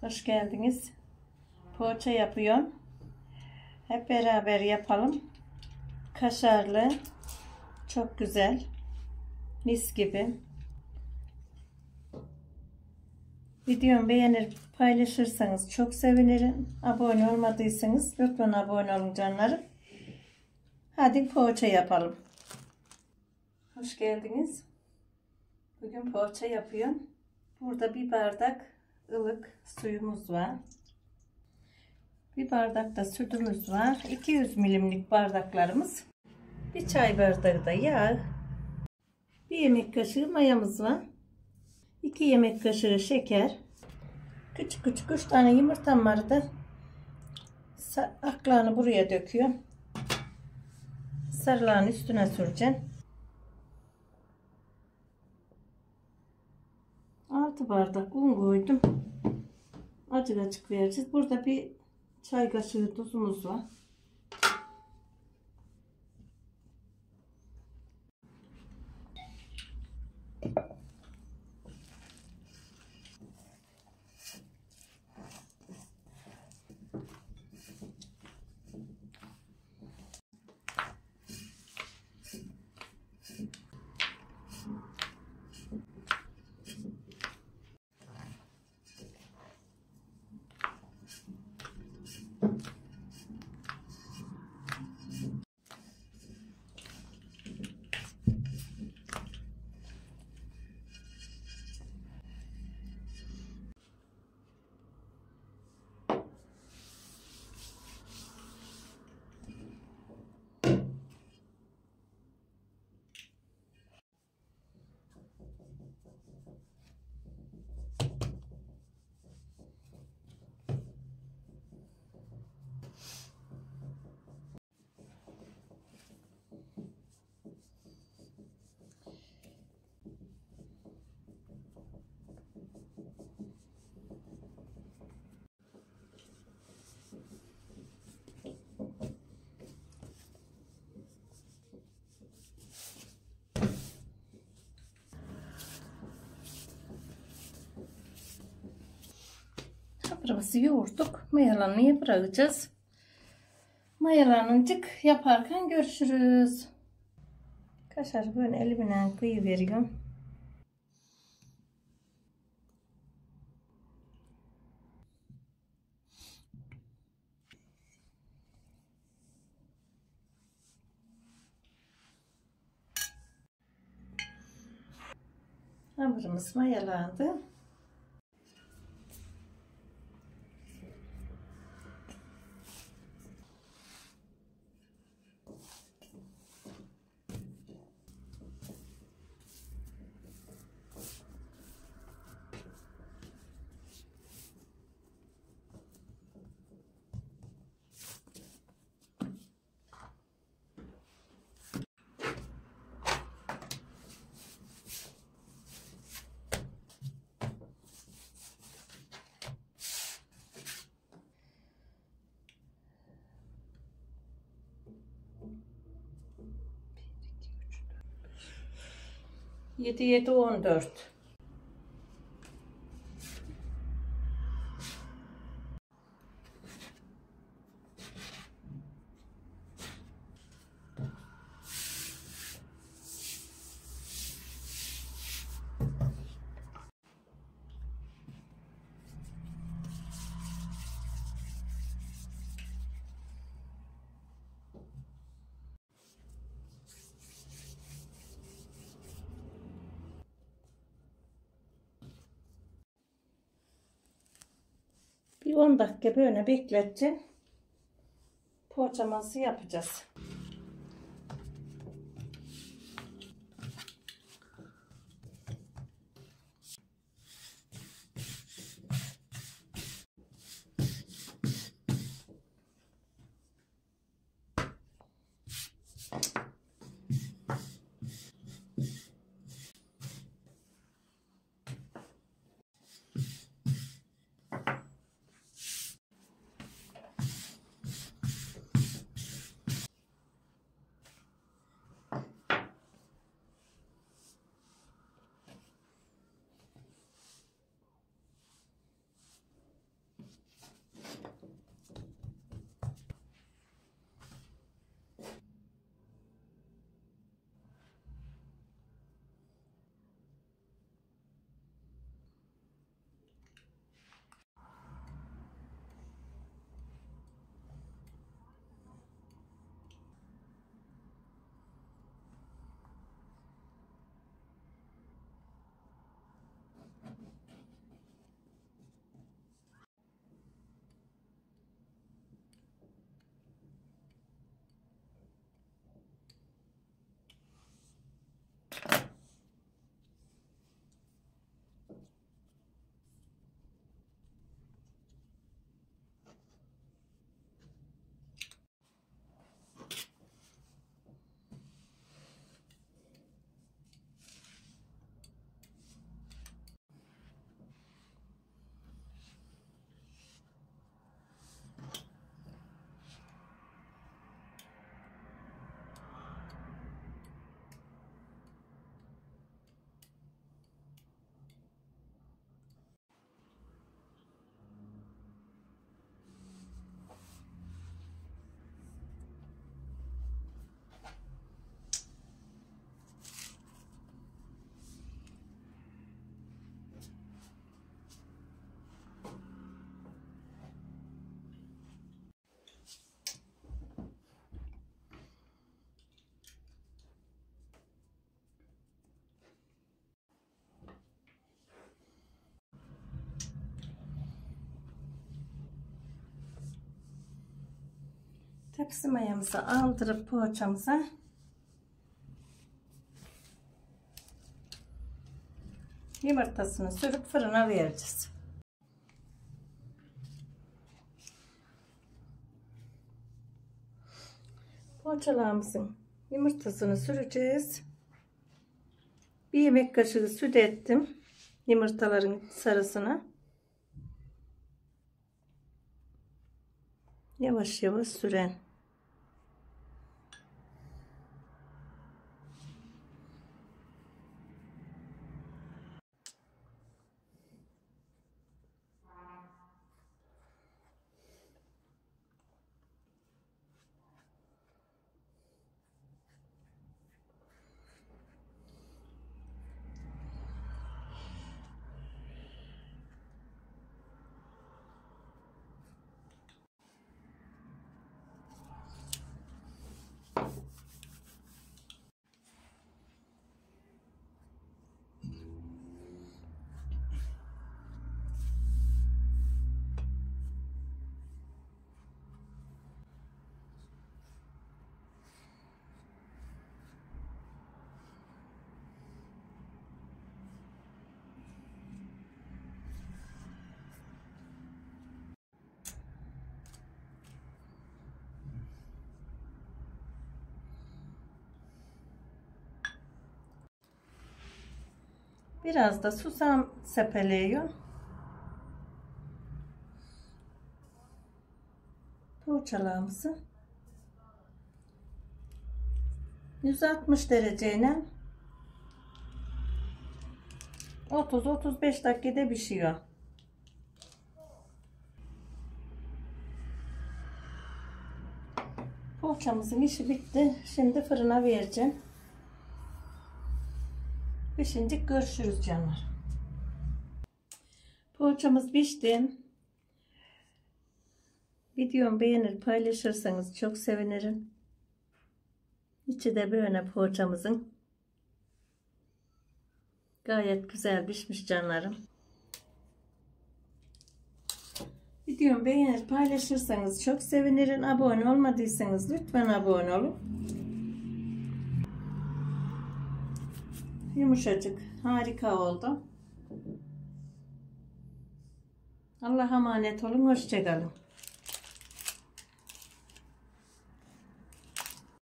Hoş geldiniz. Poğaça yapıyorum. Hep beraber yapalım. Kaşarlı. Çok güzel. Mis gibi. Videomu beğenir paylaşırsanız çok sevinirim. Abone olmadıysanız lütfen abone olun canlarım. Hadi poğaça yapalım. Hoş geldiniz. Bugün poğaça yapıyorum. Burada bir bardak ılık suyumuz var. Bir bardak da sütümüz var. 200 milimlik bardaklarımız. Bir çay bardağı da yağ. Bir yemek kaşığı mayamız var. 2 yemek kaşığı şeker. Küçük küçük 3 tane yumurtam vardı. Aklarını buraya döküyorum. Sarılarını üstüne süreceğim. 6 bardak un koydum. Acık acık vereceğiz. Burada bir çay kaşığı tuzumuz var. Hamurumuzu yoğurduk. Mayalanmaya bırakacağız. Mayalanınca yaparken görüşürüz. Kaşarı böyle elimle kıyıveriyorum. Hamurumuz mayalandı. Yedi 7 14. Bir 10 dakika böyle bekleteceğim. Poğaçamızı yapacağız. Tepsi mayamızı aldırıp poğaçamıza yumurtasını sürüp fırına vereceğiz. Poğaçalarımızın yumurtasını süreceğiz. Bir yemek kaşığı süt ettim yumurtaların sarısına. Yavaş yavaş süren. Biraz da susam sepeleyiyor. Poğaçalarımızı 160 dereceyle 30-35 dakikada pişiyor. Poğaçamızın işi bitti. Şimdi fırına vereceğim. Pişince görüşürüz canlar. Poğaçamız pişti. Videomu beğenir paylaşırsanız çok sevinirim. İçi de böyle poğaçamızın. Gayet güzel pişmiş canlarım. Videomu beğenir paylaşırsanız çok sevinirim. Abone olmadıysanız lütfen abone olun. Yumuşacık, harika oldu. Allah'a emanet olun, hoşça kalın.